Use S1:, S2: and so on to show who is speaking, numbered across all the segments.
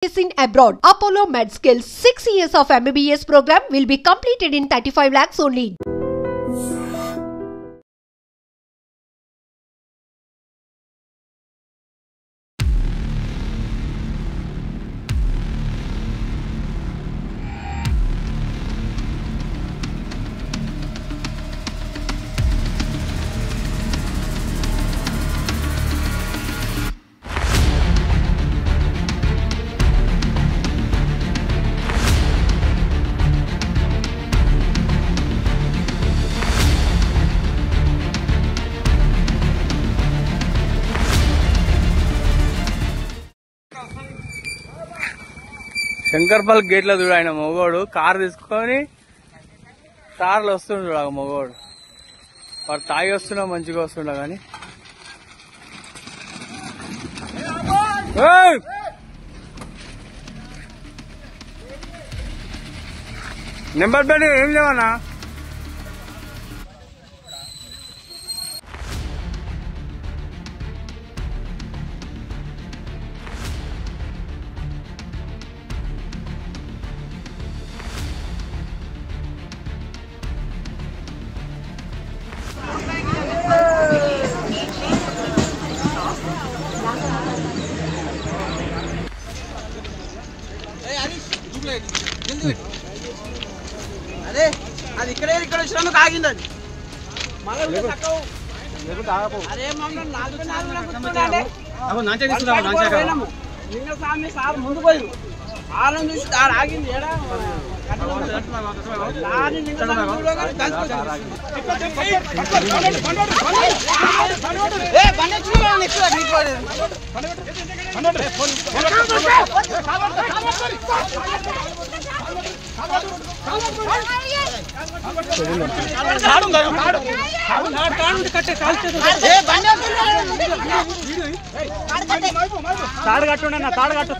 S1: In abroad, Apollo MedSkills 6 years of MBBS program will be completed in 35 lakhs only.
S2: Shankarpally gate లో చూడు ఆయన మగోడు car తీసుకొని కార్లు వస్తుండు చూడ మగోడు వాడు తాగి వస్తున్నా మంచిగా వస్తుండ కానీ నెంబర్ ప్లేట్ ఏం లేవన్నా
S3: అదే అది ఇక్కడ వచ్చినందుకు ఆగిందండి నిన్న స్వామి సార్ ముందు పోయి ఆలం చూసి సార్ ఆగింది తాడు కట్టుండన్నా తాడు కట్టు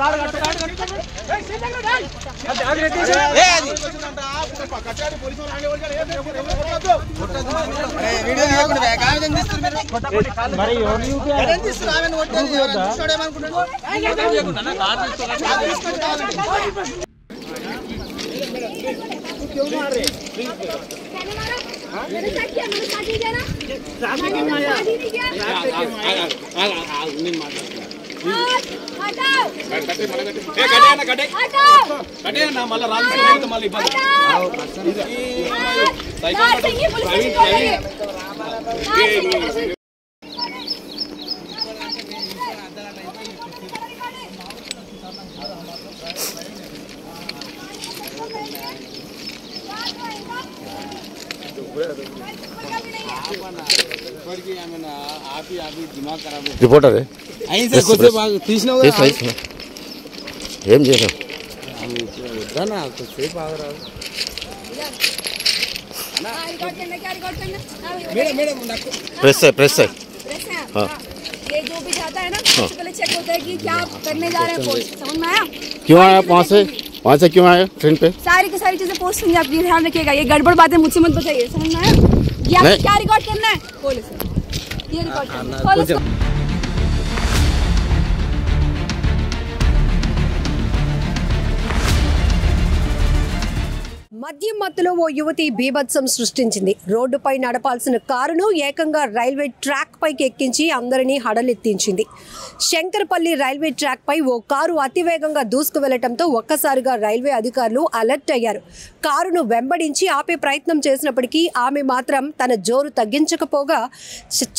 S4: रिपोर्टर है ఏం చేసాం प्रेस है हाँ
S5: ये जो भी जाता है ना सबसे पहले चेक होता है कि क्या करने जा रहे हैं पोस्ट समझ में आया
S4: क्यों आया वहाँ से क्यों आया ट्रेन पे
S5: सारी की सारी चीजें पोस्ट होंगी आप ये ध्यान रखिएगा ये गड़बड़ बातें मुझसे मत बताइए समझ में आया ये आप क्या रिकॉर्ड करना है पुलिस ये रिकॉर्ड करना है
S1: మద్యం మత్తులో ఓ యువతి బీభత్సం సృష్టించింది. రోడ్డుపై నడపాల్సిన కారును ఏకంగా రైల్వే ట్రాక్ పైకి ఎక్కించి అందరినీ హడలెత్తించింది. శంకర్పల్లి రైల్వే ట్రాక్ పై ఓ కారు అతివేగంగా దూసుకు వెళ్లడంతో ఒక్కసారిగా రైల్వే అధికారులు అలర్ట్ అయ్యారు. కారును వెంబడించి ఆపే ప్రయత్నం చేసినప్పటికీ ఆమె మాత్రం తన జోరు తగ్గించకపోగా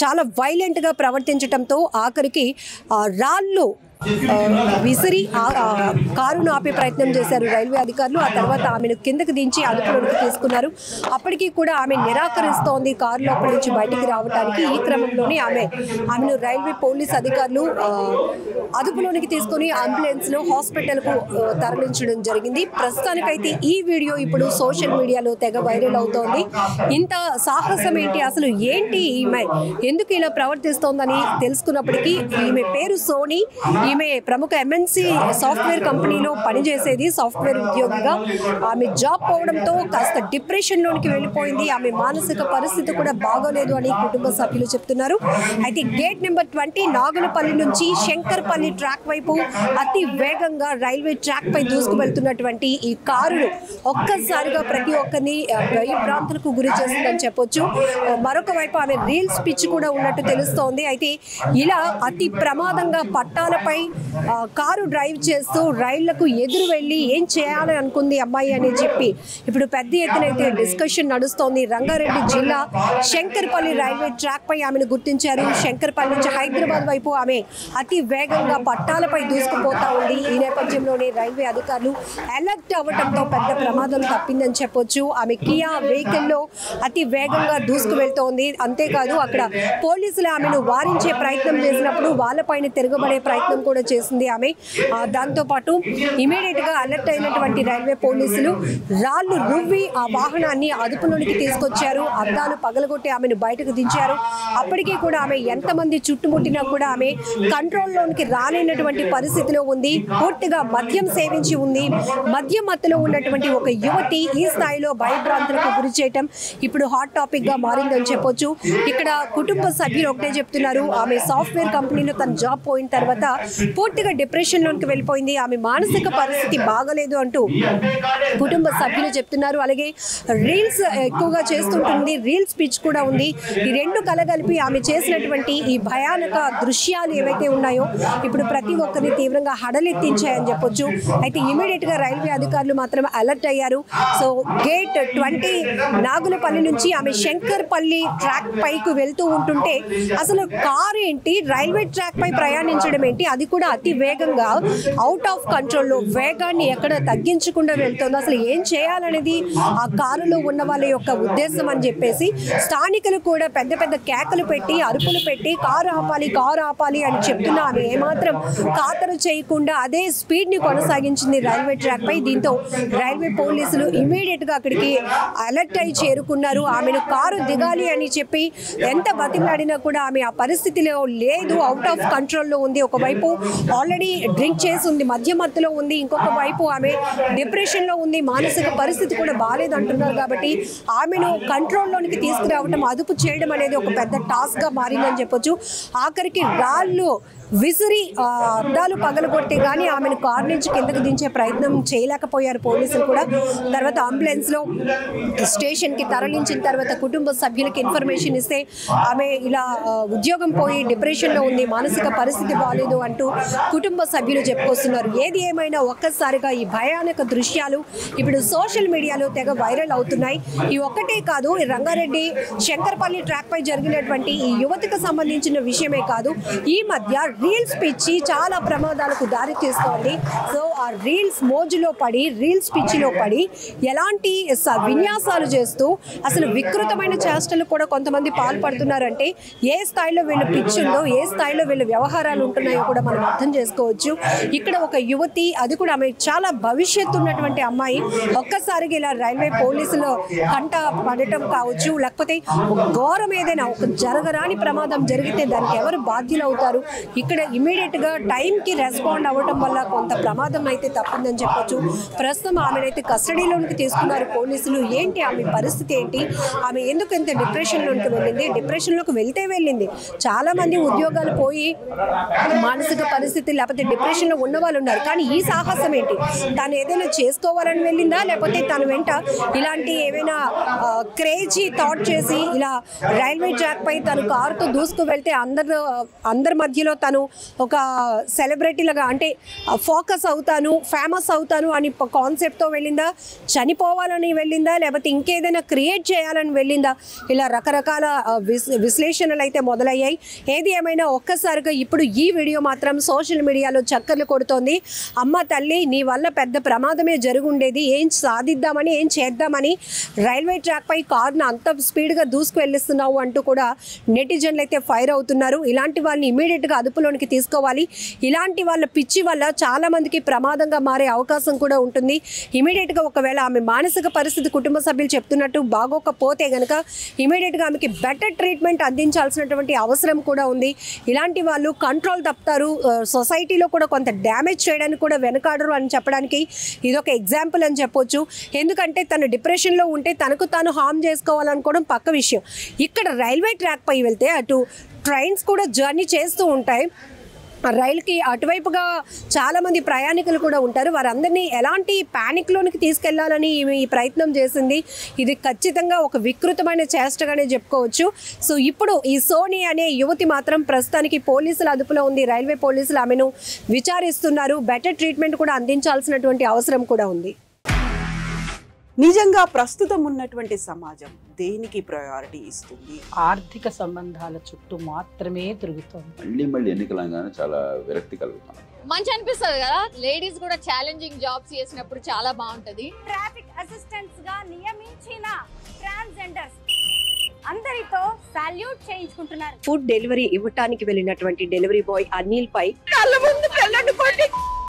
S1: చాలా వైలెంట్ గా ప్రవర్తించడంతో ఆఖరికి రాళ్ళు విసిరి కారును ఆపే ప్రయత్నం చేశారు రైల్వే అధికారులు. ఆ తర్వాత ఆమెను కిందకి దించి అదుపులోకి తీసుకున్నారు. అప్పటికీ కూడా ఆమె నిరాకరిస్తోంది కారు లోపల నుంచి బయటికి రావడానికి. ఈ క్రమంలోనే ఆమెను రైల్వే పోలీస్ అధికారులు అదుపులోనికి తీసుకుని అంబులెన్స్ లో హాస్పిటల్ కు తరలించడం జరిగింది. ప్రస్తుతానికైతే ఈ వీడియో ఇప్పుడు సోషల్ మీడియాలో తెగ వైరల్ అవుతోంది. ఇంత సాహసం ఏంటి, అసలు ఏంటి ఈమె ఎందుకు ఇలా ప్రవర్తిస్తోందని తెలుసుకున్నప్పటికీ ఈమె పేరు సోని. ఈమె ప్రముఖ ఎంఎన్సి సాఫ్ట్వేర్ కంపెనీలో పనిచేసేది, సాఫ్ట్వేర్ ఉద్యోగిగా. ఆమె జాబ్ పోవడంతో కాస్త డిప్రెషన్లోనికి వెళ్ళిపోయింది. ఆమె మానసిక పరిస్థితి కూడా బాగోలేదు అని కుటుంబ సభ్యులు చెప్తున్నారు. అయితే గేట్ నెంబర్ 20 నాగులపల్లి నుంచి శంకర్పల్లి ట్రాక్ వైపు అతి వేగంగా రైల్వే ట్రాక్ పై దూసుకు వెళ్తున్నటువంటి ఈ కారును ఒక్కసారిగా ప్రతి ఒక్కరిని భయభ్రాంతులకు గురి చేస్తుందని చెప్పొచ్చు. మరొక వైపు ఆమె రీల్స్ పిచ్ కూడా ఉన్నట్టు తెలుస్తోంది. అయితే ఇలా అతి ప్రమాదంగా పట్టాలపై కారు డ్రైవ్ చేస్తూ రైళ్లకు ఎదురు వెళ్ళి ఏం చేయాలని అనుకుంది అమ్మాయి అని చెప్పి ఇప్పుడు పెద్ద ఎత్తున అయితే డిస్కషన్ నడుస్తోంది. రంగారెడ్డి జిల్లా శంకర్పల్లి రైల్వే ట్రాక్ పై ఆమెను గుర్తించారు. శంకర్పల్లి నుంచి హైదరాబాద్ వైపు ఆమె అతి వేగంగా పట్టాలపై దూసుకుపోతా ఉంది. ఈ నేపథ్యంలోనే రైల్వే అధికారులు అలర్ట్ అవ్వడంతో పెద్ద ప్రమాదం తప్పిందని చెప్పొచ్చు. ఆమె కియా వెహికల్లో అతి వేగంగా దూసుకు వెళ్తోంది. అంతేకాదు అక్కడ పోలీసులు ఆమెను వారించే ప్రయత్నం చేసినప్పుడు వాళ్ళపైన తిరగబడే ప్రయత్నం కూడా చేసింది ఆమె. దాంతో పాటు ఇమీడియట్ గా అలర్ట్ అయినటువంటి రైల్వే పోలీసులు రాళ్లు రువ్వి ఆ వాహనాన్ని అదుపులోనికి తీసుకొచ్చారు. అద్దాలు పగలగొట్టి ఆమెను బయటకు దించారు. అప్పటికీ కూడా ఆమె ఎంతమంది చుట్టుముట్టినా కూడా ఆమె కంట్రోల్లోనికి రాలేనటువంటి పరిస్థితిలో ఉంది. పూర్తిగా మద్యం సేవించి ఉంది. మద్యం మత్తులో ఉన్నటువంటి ఒక యువతి ఈ స్థాయిలో భయభ్రాంతులకు గురి చేయటం ఇప్పుడు హాట్ టాపిక్ గా మారిందని చెప్పొచ్చు. ఇక్కడ కుటుంబ సభ్యులు ఒకటే చెప్తున్నారు, ఆమె సాఫ్ట్వేర్ కంపెనీలో తన జాబ్ పోయిన తర్వాత పూర్తిగా డిప్రెషన్ లోకి వెళ్ళిపోయింది. ఆమె మానసిక పరిస్థితి బాగలేదు అంటూ కుటుంబ సభ్యులు చెప్తున్నారు. అలాగే రీల్స్ ఎక్కువగా చేస్తుంటుంది, రీల్స్ పిచ్ కూడా ఉంది. ఈ రెండు కలగలిపి ఆమె చేసినటువంటి ఈ భయానక దృశ్యాలు ఏవైతే ఉన్నాయో ఇప్పుడు ప్రతి ఒక్కరిని తీవ్రంగా హడలెత్తించాయని చెప్పొచ్చు. అయితే ఇమీడియట్ గా రైల్వే అధికారులు మాత్రం అలర్ట్ అయ్యారు. సో గేట్ 20 నాగులపల్లి నుంచి ఆమె శంకర్పల్లి ట్రాక్ పైకి వెళ్తూ ఉంటుంటే అసలు కారు ఏంటి, రైల్వే ట్రాక్ పై ప్రయాణించడం ఏంటి, అది కూడా అతి వేగంగా అవుట్ ఆఫ్ కంట్రోల్లో వేగాన్ని ఎక్కడ తగ్గించకుండా వెళ్తుంది. అసలు ఏం చేయాలనేది ఆ కారులో ఉన్న వాళ్ళ యొక్క ఉద్దేశం అని చెప్పేసి స్థానికులు కూడా పెద్ద పెద్ద కేకలు పెట్టి అరుపులు పెట్టి కారు ఆపాలి అని చెప్తున్నా ఆమె ఏమాత్రం ఖాతరు చేయకుండా అదే స్పీడ్ ని కొనసాగించింది రైల్వే ట్రాక్ పై. దీంతో రైల్వే పోలీసులు ఇమీడియట్ గా అక్కడికి అలర్ట్ అయి చేరుకున్నారు. ఆమెను కారు దిగాలి అని చెప్పి ఎంత బతిమలాడినా కూడా ఆమె ఆ పరిస్థితిలో లేదు, అవుట్ ఆఫ్ కంట్రోల్లో ఉంది. ఒకవైపు ఆల్రెడీ డ్రింక్ చేసి ఉంది, మద్య మత్తులో ఉంది, ఇంకొక వైపు ఆమె డిప్రెషన్ లో ఉంది, మానసిక పరిస్థితి కూడా బాగాలేదు అంటున్నారు. కాబట్టి ఆమెను కంట్రోల్లోనికి తీసుకురావడం, అదుపు చేయడం అనేది ఒక పెద్ద టాస్క్ గా మారిందని చెప్పొచ్చు. ఆఖరికి రాళ్ళు విసిరి అద్దాలు పగలగొట్టి కానీ ఆమెను కారు నుంచి కిందకు దించే ప్రయత్నం చేయలేకపోయారు పోలీసులు కూడా. తర్వాత అంబులెన్స్ లో స్టేషన్ కి తరలించిన తర్వాత కుటుంబ సభ్యులకి ఇన్ఫర్మేషన్ ఇస్తే ఆమె ఇలా ఉద్యోగం పోయి డిప్రెషన్ లో ఉంది, మానసిక పరిస్థితి బాగాలేదు అంటూ కుటుంబ సభ్యులు చెప్పుకొస్తున్నారు. ఏది ఏమైనా ఒక్కసారిగా ఈ భయానక దృశ్యాలు ఇప్పుడు సోషల్ మీడియాలో తెగ వైరల్ అవుతున్నాయి. ఈ ఒక్కటే కాదు, ఈ రంగారెడ్డి శంకర్పల్లి ట్రాక్ పై జరిగినటువంటి ఈ యువతికి సంబంధించిన విషయమే కాదు, ఈ మధ్య రీల్స్ పిచ్చి చాలా ప్రమాదాలకు దారి తీస్తోంది. సో ఆ రీల్స్ మోజులో పడి, రీల్స్ పిచ్చిలో పడి ఎలాంటి విన్యాసాలు చేస్తూ అసలు వికృతమైన చేష్టలు కూడా కొంతమంది పాల్పడుతున్నారంటే ఏ స్థాయిలో వీళ్ళ పిచ్చి ఉందో, ఏ స్థాయిలో వీళ్ళ వ్యవహారాలు ఉంటున్నాయో కూడా మనం అర్థం చేసుకోవచ్చు. ఇక్కడ ఒక యువతి, అది కూడా ఆమె చాలా భవిష్యత్తు ఉన్నటువంటి అమ్మాయి, ఒక్కసారిగా ఇలా రైల్వే పోలీసులు కంట పడటం కావచ్చు, లేకపోతే ఘోరం ఏదైనా ఒక జరగరాని ప్రమాదం జరిగితే దానికి ఎవరు బాధ్యులు అవుతారు? ఇక్కడ ఇమీడియట్ గా టైం కి రెస్పాండ్ అవ్వడం వల్ల కొంత ప్రమాదం అయితే తప్పిందని చెప్పొచ్చు. ప్రస్తుతం ఆమెనైతే కస్టడీలోనికి తీసుకున్నారు పోలీసులు. ఏంటి ఆమె పరిస్థితి ఏంటి, ఆమె ఎందుకు ఇంత డిప్రెషన్ లోకి వెళ్ళింది? డిప్రెషన్ లోకి వెళ్ళింది. చాలా మంది ఉద్యోగాలు పోయి మానసిక పరిస్థితి లేకపోతే డిప్రెషన్ లో ఉన్న వాళ్ళు ఉన్నారు. కానీ ఈ సాహసం ఏంటి? తను ఏదైనా చేసుకోవాలని వెళ్ళిందా, లేకపోతే తన వెంట ఇలాంటి ఏమైనా క్రేజీ థాట్ చేసి ఇలా రైల్వే ట్రాక్ పై తను కారుతో దూసుకు వెళ్తే అందరి మధ్యలో తను ఒక సెలబ్రిటీలుగా అంటే ఫోకస్ అవుతాను, ఫేమస్ అవుతాను అని కాన్సెప్ట్తో వెళ్ళిందా, చనిపోవాలని వెళ్ళిందా, లేకపోతే ఇంకేదైనా క్రియేట్ చేయాలని వెళ్ళిందా? ఇలా రకరకాల విశ్లేషణలు అయితే మొదలయ్యాయి. ఏది ఏమైనా ఒక్కసారిగా ఇప్పుడు ఈ వీడియో మాత్రం సోషల్ మీడియాలో చక్కర్లు కొడుతోంది. అమ్మ తల్లి, నీ వల్ల పెద్ద ప్రమాదమే జరుగుండేది, ఏం సాధిద్దామని, ఏం చేద్దామని రైల్వే ట్రాక్ పై కారును అంత స్పీడ్గా దూసుకు వెళ్ళిస్తున్నావు అంటూ కూడా నెటిజన్లు అయితే ఫైర్ అవుతున్నారు. ఇలాంటి వాళ్ళని ఇమీడియట్గా అదుపులో అదుపులోనికి తీసుకోవాలి. ఇలాంటి వాళ్ళ పిచ్చి వల్ల చాలా మందికి ప్రమాదంగా మారే అవకాశం కూడా ఉంటుంది. ఇమీడియట్గా ఒకవేళ ఆమె మానసిక పరిస్థితి కుటుంబ సభ్యులు చెప్తున్నట్టు బాగోకపోతే గనక ఇమీడియట్గా ఆమెకి బెటర్ ట్రీట్మెంట్ అందించాల్సినటువంటి అవసరం కూడా ఉంది. ఇలాంటి వాళ్ళు కంట్రోల్ తప్పుతారు, సొసైటీలో కూడా కొంత డ్యామేజ్ చేయడానికి కూడా వెనకాడరు అని చెప్పడానికి ఇదొక ఎగ్జాంపుల్ అని చెప్పొచ్చు. ఎందుకంటే తను డిప్రెషన్లో ఉంటే తనకు తాను హార్మ్ చేసుకోవాలనుకోవడం పక్క విషయం. ఇక్కడ రైల్వే ట్రాక్ పై వెళ్తే అటు ట్రైన్స్ కూడా జర్నీ చేస్తూ ఉంటాయి. రైలుకి అటువైపుగా చాలామంది ప్రయాణికులు కూడా ఉంటారు. వారందరినీ ఎలాంటి ప్యానిక్లోనికి తీసుకెళ్లాలని ఈ ప్రయత్నం చేసింది. ఇది ఖచ్చితంగా ఒక వికృతమైన చేష్టగానే చెప్పుకోవచ్చు. సో ఇప్పుడు ఈ సోని అనే యువతి మాత్రం ప్రస్తుతానికి పోలీసుల అదుపులో ఉంది. రైల్వే పోలీసులు ఆమెను విచారిస్తున్నారు. బెటర్ ట్రీట్మెంట్ కూడా అందించాల్సినటువంటి అవసరం కూడా ఉంది.
S6: నిజంగా ప్రస్తుతం ఉన్నటువంటి సమాజం దేనికి ప్రయారిటీ ఇస్తుంది?
S7: ఆర్థిక సంబంధాల చుట్టూ మాత్రమే తిరుగుతోంది.
S8: మళ్ళీ ఎన్నికలంగానే చాలా విరక్తి కలుగుతాం.
S9: మంచి అనిపిస్తుంది కదా, లేడీస్ కూడా ఛాలెంజింగ్ జాబ్స్ చేసినప్పుడు చాలా బాగుంటది.
S5: ట్రాఫిక్ అసిస్టెంట్స్ గా నియమించిన ట్రాన్స్జెండర్స్ అందరితో సాల్యూట్ చేయించుకుంటున్నారు.
S1: ఫుడ్ డెలివరీ ఇవ్వటానికి వెళ్ళినటువంటి డెలివరీ బాయ్ అనిల్ పై